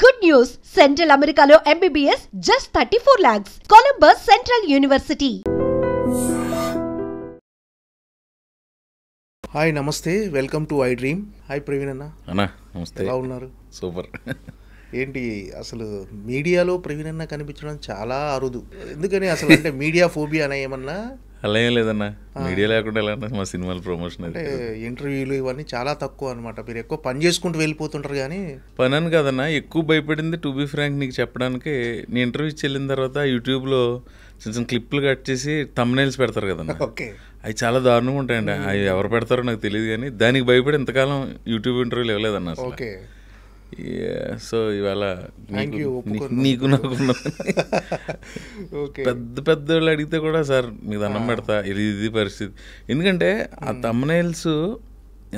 Good news! Central Americano MBBS just 34 lakhs. Columbus Central University. Hi నమస్తే, welcome to iDream. Hi Praveen అన్న. నమస్తే. ఎలా ఉన్నారు? Super. ఏంటి అసలు మీడియాలో ప్రవీణ్ అన్న కనిపించడం చాలా అరుదు. ఎందుకని అసలు? అంటే మీడియా ఫోబియా అనే ఏమన్నా? అలా ఏం లేదన్నా, మీడియా లేకుండా ఎలా మా సినిమాల ప్రమోషన్ అంటే ఇంటర్వ్యూలు ఇవన్నీ చాలా తక్కువ అనమాట. మీరు ఎక్కువ పని చేసుకుంటూ వెళ్ళిపోతుంటారు. కానీ పని అని కదన్నా, ఎక్కువ భయపడింది టు బి ఫ్రాంక్ నీకు చెప్పడానికి. నీ ఇంటర్వ్యూ వెళ్ళిన తర్వాత యూట్యూబ్లో చిన్న చిన్న క్లిప్లు కట్ చేసి థంబ్నెయిల్స్ పెడతారు కదన్నా. ఓకే, అవి చాలా దారుణంగా ఉంటాయండి. అవి ఎవరు పెడతారో నాకు తెలియదు, కానీ దానికి భయపడి ఇంతకాలం యూట్యూబ్ ఇంటర్వ్యూలు ఇవ్వలేదన్నా. ఓకే. సో ఇవాళ నీకు నాకు పెద్ద పెద్ద వాళ్ళు అడిగితే కూడా సార్ మీకు దండం పెడతా, ఇది పరిస్థితి. ఎందుకంటే ఆ థంబ్నెయిల్స్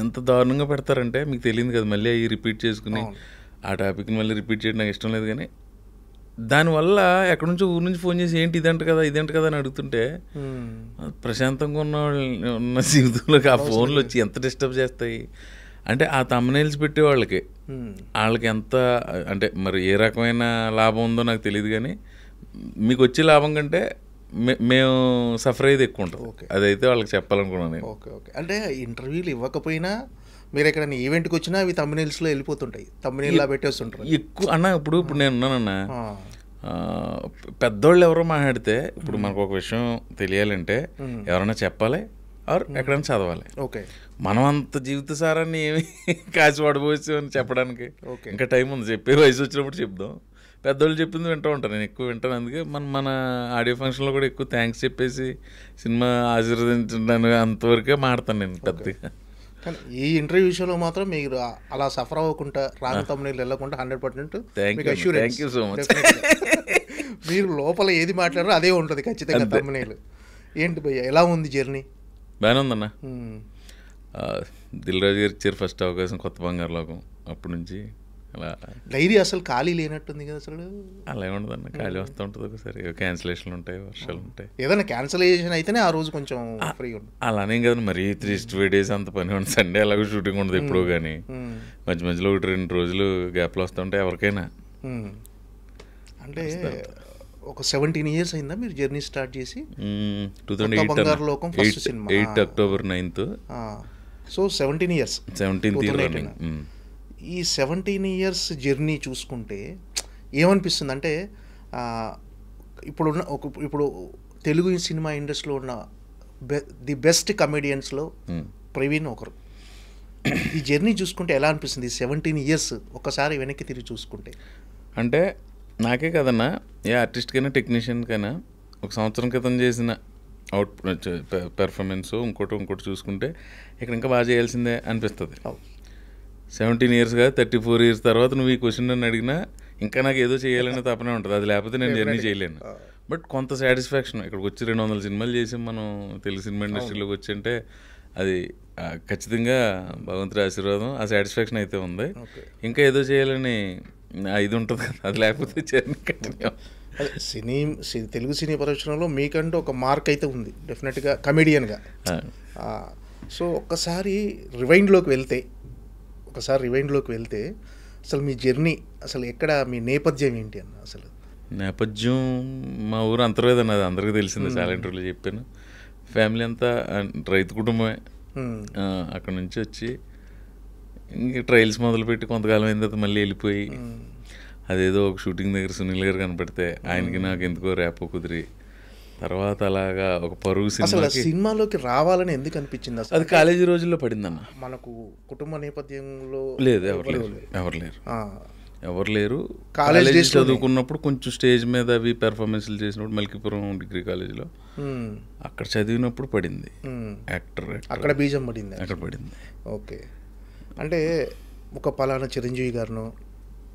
ఎంత దారుణంగా పెడతారంటే మీకు తెలియదు కదా. మళ్ళీ అవి రిపీట్ చేసుకుని ఆ టాపిక్ని మళ్ళీ రిపీట్ చేయడం నాకు ఇష్టం లేదు. కానీ దానివల్ల ఎక్కడి నుంచో ఊరి నుంచి ఫోన్ చేసి ఏంటి ఇదంట కదా అని అడుగుతుంటే ప్రశాంతంగా ఉన్న జీవితంలోకి ఆ ఫోన్లు వచ్చి ఎంత డిస్టర్బ్ చేస్తాయి. అంటే ఆ థంబ్నెయిల్స్ పెట్టే వాళ్ళకి ఎంత అంటే మరి ఏ రకమైన లాభం ఉందో నాకు తెలియదు. కానీ మీకు వచ్చే లాభం కంటే మేము సఫర్ అయ్యేది ఎక్కువ ఉంటుంది. అదైతే వాళ్ళకి చెప్పాలనుకున్నాను నేను. Okay okay. అంటే ఇంటర్వ్యూలు ఇవ్వకపోయినా మీరు ఎక్కడైనా ఈవెంట్కి వచ్చినా అవి థంబ్నెయిల్స్లో వెళ్ళిపోతుంటాయి, థంబ్నెయిల్లా పెట్టేస్తుంటారు ఎక్కువ అన్న. ఇప్పుడు నేను ఉన్నానన్నా, పెద్దోళ్ళు ఎవరో మాట్లాడితే ఇప్పుడు మనకు ఒక విషయం తెలియాలంటే ఎవరైనా చెప్పాలి ఆర్ ఎక్కడైనా చదవాలి. ఓకే. మనం అంత జీవిత సారాన్ని ఏమి కాసి పడిపోవచ్చు అని చెప్పడానికి ఇంకా టైం ఉంది. చెప్పే వయసు వచ్చినప్పుడు చెప్దాం. పెద్దోళ్ళు చెప్పింది వింటూ ఉంటాను, నేను ఎక్కువ వింటాను. అందుకే మన ఆడియో ఫంక్షన్లో కూడా ఎక్కువ థ్యాంక్స్ చెప్పేసి సినిమా ఆశీర్వదించడానికి అంతవరకే మాడతాను నేను పెద్దగా. కానీ ఈ ఇంటర్వ్యూ విషయంలో మాత్రం మీరు అలా సఫర్ అవ్వకుండా, రాంగ్ థంబ్నెయిల్ వెళ్ళకుండా 100% మీకు assurance. Thank you so much. మీరు లోపల ఏది మాట్లాడారో అదే ఉంటుంది ఖచ్చితంగా థంబ్నెయిల్. ఏంటి భయ్య, ఎలా ఉంది జర్నీ? బాగానే ఉందన్న. దిల్ రాజు గారు ఇచ్చారు ఫస్ట్ అవకాశం, కొత్త బంగారు లోకం. అప్పటి నుంచి అలా డైరీ అసలు ఖాళీ లేనట్టుంది కదా అసలు. అలా ఏముండదన్న, ఖాళీ వస్తూ ఉంటుంది. ఒకసారి క్యాన్సిలేషన్లు ఉంటాయి, వర్షాలు ఉంటాయి. ఏదైనా క్యాన్సిలేషన్ అయితేనే ఆ రోజు కొంచెం ఫ్రీ ఉంటుంది. అలానేం కదా మరి 365 days అంత పని ఉంటుంది. సండే అలాగే షూటింగ్ ఉండదు ఎప్పుడో. కానీ మధ్య మధ్యలో 1-2 రోజులు గ్యాప్లు వస్తూ ఉంటాయి ఎవరికైనా. అంటే ఒక 17 years అయిందా మీరు జర్నీ స్టార్ట్ చేసి? 2008 బంగారు లోకం first cinema 8 October 9th. So 17 years. 17th. ఈ 17 years జర్నీ చూసుకుంటే ఏమనిపిస్తుంది అంటే, ఇప్పుడు తెలుగు సినిమా ఇండస్ట్రీలో ఉన్న ది బెస్ట్ కమెడియన్స్లో ప్రవీణ్ ఒకరు. ఈ జర్నీ చూసుకుంటే ఎలా అనిపిస్తుంది 17 years ఒక్కసారి వెనక్కి తిరిగి చూసుకుంటే? అంటే నాకే కదన్నా, ఏ ఆర్టిస్ట్కైనా టెక్నీషియన్కైనా ఒక సంవత్సరం క్రితం చేసిన పెర్ఫార్మెన్స్ ఇంకోటి చూసుకుంటే ఇక్కడ ఇంకా బాగా చేయాల్సిందే అనిపిస్తుంది. 17 years కాదు, 34 years తర్వాత నువ్వు ఈ క్వశ్చన్ నన్ను అడిగినా ఇంకా నాకు ఏదో చేయాలనే తపనే ఉంటుంది. అది లేకపోతే నేను జర్నీ చేయలేను. బట్ కొంత సాటిస్ఫాక్షన్, ఇక్కడికి వచ్చి 200 సినిమాలు చేసి మనం తెలుగు సినిమా ఇండస్ట్రీలోకి వచ్చి అంటే అది ఖచ్చితంగా భగవంతుడి ఆశీర్వాదం. ఆ సాటిస్ఫాక్షన్ అయితే ఉంది. ఇంకా ఏదో చేయాలని ఇది ఉంటుంది కదా, అది లేకపోతే జర్నీ కంటిన్యూ. తెలుగు సినీ పరిశ్రమలో మీకంటూ ఒక మార్క్ అయితే ఉంది డెఫినెట్గా కమెడియన్గా. సో ఒక్కసారి రివైండ్లోకి వెళ్తే అసలు మీ జర్నీ అసలు ఎక్కడ, మీ నేపథ్యం ఏంటి అన్న? అసలు నేపథ్యం మా ఊరు అంతర్వేది అన్నది అందరికీ తెలిసిందే, చాలా ఇంటర్వ్యూలో చెప్పాను. ఫ్యామిలీ అంతా రైతు కుటుంబమే. అక్కడ నుంచి వచ్చి ఇంక ట్రయల్స్ మొదలుపెట్టి కొంతకాలం అయిన తర్వాత మళ్ళీ వెళ్ళిపోయి అదేదో ఒక షూటింగ్ దగ్గర సునీల్ గారు కనపడితే ఆయనకి నాకు ఎందుకో ర్యాపో కుదిరి తర్వాత అలాగా ఒక పరుగు సినిమాలోకి రావాలని ఎందుకు అనిపించింది అసలు? అది కాలేజీ రోజుల్లో పడిందన్న. మనకు కుటుంబ నేపథ్యంలో లేదు, ఎవరు లేరు. కాలేజీ చదువుకున్నప్పుడు కొంచెం స్టేజ్ మీద అవి పెర్ఫార్మెన్స్లు చేసినప్పుడు మల్కీపురం డిగ్రీ కాలేజీలో అక్కడ చదివినప్పుడు పడింది యాక్టర్. అక్కడ బీజం పడింది, అక్కడ పడింది. ఓకే. అంటే ఒక పలానా చిరంజీవి గారినో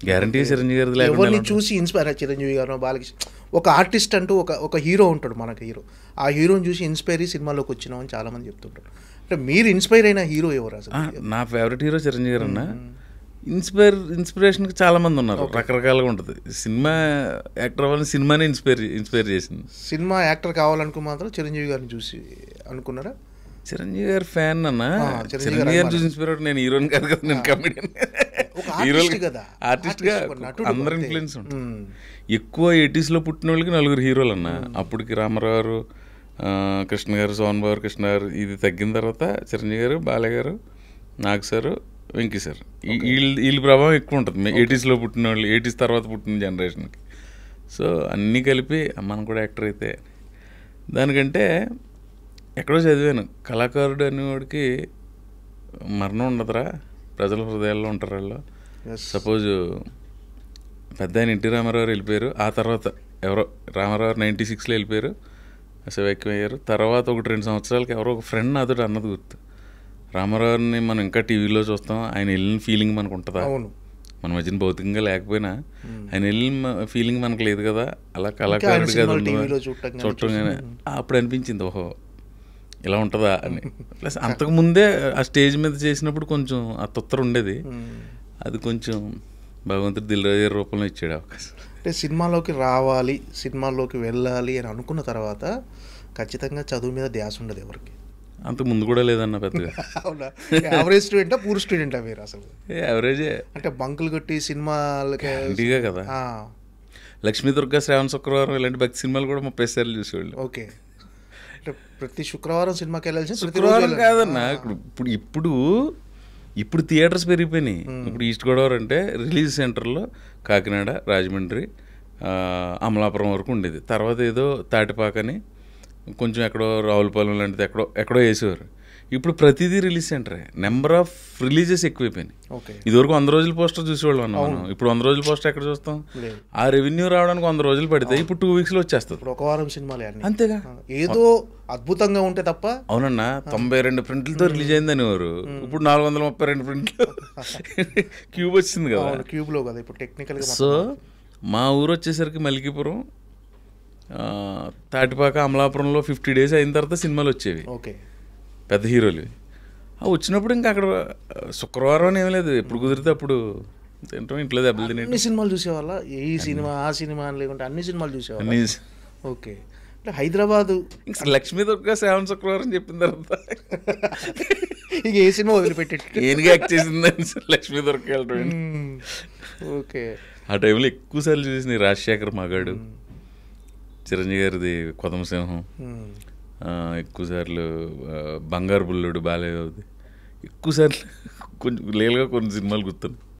గ్యారంటీ చిరంజీవి గారు ఎవరిని చూసి ఇన్స్పైర్ అయ్యి, చిరంజీవి గారు, బాలకృష్ణ, ఒక ఆర్టిస్ట్ అంటూ ఒక హీరో ఉంటాడు మనకు, హీరో. ఆ హీరోని చూసి ఇన్స్పైర్ అయ్యి సినిమాలోకి వచ్చినామని చాలామంది చెప్తుంటారు. అంటే మీరు ఇన్స్పైర్ అయిన హీరో ఎవరు అసలు? నా ఫేవరెట్ హీరో చిరంజీవి గారు అన్న. ఇన్స్పిరేషన్కి చాలామంది ఉన్నారు, రకరకాలుగా ఉంటుంది. సినిమా యాక్టర్ అవ్వాలని సినిమానే ఇన్స్పైర్ చేసింది. సినిమా యాక్టర్ కావాలనుకుని మాత్రం చిరంజీవి గారిని చూసి అనుకున్నారా? చిరంజీవి గారి ఫ్యాన్ అన్న. చిరంజీవి చిరంజీవి గారు చూసి ఇన్స్పైర్ అవుతుంది. నేను హీరోని కాదు కదా, నేను కమెడియన్. ఆర్టిస్ట్గా అందరు ఇన్ఫ్లుయెన్స్ ఉంటుంది. ఎక్కువ 80s పుట్టిన వాళ్ళకి 4 హీరోలు అన్న. అప్పటికి రామారావు గారు, కృష్ణ గారు, సోహన్ బాబు, కృష్ణ గారు, ఇది తగ్గిన తర్వాత చిరంజీవి గారు, బాలయ్య గారు, నాగ్ సారు, వెంకీ సార్, వీళ్ళ ప్రభావం ఎక్కువ ఉంటుంది 80s పుట్టిన వాళ్ళు, 80s తర్వాత పుట్టిన జనరేషన్కి. సో అన్నీ కలిపి మనం కూడా యాక్టర్ అయితే దానికంటే ఎక్కడో చదివాను, కళాకారుడు అనేవాడికి మరణం ఉండదురా, ప్రజల హృదయాల్లో ఉంటారు వాళ్ళు. సపోజ్ పెద్ద ఆయన ఎన్టీ రామారావు వెళ్ళిపోయారు, ఆ తర్వాత ఎవరో రామారావు 96లో వెళ్ళిపోయారు, శివైక్యం అయ్యారు. తర్వాత 1-2 సంవత్సరాలకి ఎవరో ఒక ఫ్రెండ్ నాతో అన్నది గుర్తు, రామారావుని మనం ఇంకా టీవీలో చూస్తాం, ఆయన వెళ్ళిన ఫీలింగ్ మనకు ఉంటుందా, మన మధ్యన భౌతికంగా లేకపోయినా ఆయన వెళ్ళిన ఫీలింగ్ మనకు లేదు కదా, అలా కళాకారుడు కదా చూడటం. అప్పుడు అనిపించింది ఓహో ఇలా ఉంటుందా అని. ప్లస్ అంతకుముందే ఆ స్టేజ్ మీద చేసినప్పుడు కొంచెం ఆ తొత్తర ఉండేది, అది కొంచెం భగవంతుడు దిల్ రాజు రూపంలో ఇచ్చాడు అవకాశం. అంటే సినిమాలోకి రావాలి, సినిమాల్లోకి వెళ్ళాలి అని అనుకున్న తర్వాత ఖచ్చితంగా చదువు మీద ధ్యాస ఉండదు ఎవరికి. అంతకు ముందు కూడా లేదన్న పెద్దగా. అవునా? యావరేజ్ స్టూడెంటా పూర్ స్టూడెంటా మీరు అసలు? యావరేజే. అంటే బంకులు కొట్టి సినిమాలకి ఇంటిగా కదా. లక్ష్మీ దుర్గా, శ్రావణ శుక్రవారం ఇలాంటి భక్తి సినిమాలు కూడా 30 సార్లు చూసేవాళ్ళు. ఓకే. అంటే ప్రతి శుక్రవారం సినిమాకి వెళ్ళాల్సి? శుక్రవారం కాదన్న, ఇప్పుడు థియేటర్స్ పెరిగిపోయినాయి. ఇప్పుడు ఈస్ట్ గోదావరి అంటే రిలీజ్ సెంటర్లో కాకినాడ, రాజమండ్రి, అమలాపురం వరకు ఉండేది. తర్వాత ఏదో తాటిపాకని కొంచెం ఎక్కడో రావులపాలెం లాంటిది ఎక్కడో వేసేవారు. ఇప్పుడు ప్రతిదీ రిలీజ్ సెంటరే. నెంబర్ ఆఫ్ రిలీజెస్ ఎక్కువైపోయినాయి. ఇదివరకు 100 రోజుల పోస్టర్ చూసేవాళ్ళు అన్నాం, ఇప్పుడు 100 రోజుల పోస్టర్ ఎక్కడ చూస్తాం? ఆ రెవెన్యూ రావడానికి 100 రోజులు పడితే ఇప్పుడు 2 వీక్స్లో వచ్చేస్తుంది. ఒక వారం సినిమాలే అంతేగా, ఏదో అద్భుతంగా ఉంటే తప్ప. అవునన్నా, 92 ప్రింట్లతో రిలీజ్ అయింది అనేవారు, ఇప్పుడు 432 ప్రింట్లు క్యూబ్ వచ్చింది కదా, క్యూబ్లో కదా ఇప్పుడు టెక్నికల్. సో మా ఊరు వచ్చేసరికి మల్కీపురం, తాటిపాక, అమలాపురంలో 50 days అయిన తర్వాత సినిమాలు వచ్చేవి. ఓకే, పెద్ద హీరోలు వచ్చినప్పుడు ఇంకా అక్కడ శుక్రవారం అని ఏం లేదు, ఎప్పుడు కుదిరితే అప్పుడు తింటాం, ఇంట్లో దెబ్బలు తినే. అన్ని సినిమాలు చూసేవాళ్ళ? ఏ సినిమా ఆ సినిమా అని లేకుంటే అన్ని సినిమాలు చూసేవాళ్ళ? ఓకే. అంటే హైదరాబాదు ఇంకా లక్ష్మీ దుర్గా, శ్రావణ శుక్రవారం చెప్పిన తర్వాత ఇక ఏ సినిమా వదిలిపెట్టి ఏనుగా యాక్ట్ చేసిందని లక్ష్మీ దుర్గా వెళ్ళడం. ఓకే. ఆ టైంలో ఎక్కువసార్లు చూసింది రాజశేఖర్ మగాడు, చిరంజీవి గారిది కొదమసింహం, ఎక్కువసార్లు బంగారు బుల్లుడు బాలయ్యది, ఎక్కువసార్లు కొంచెం లేలుగా కొన్ని సినిమాలు గుర్తున్నాయి.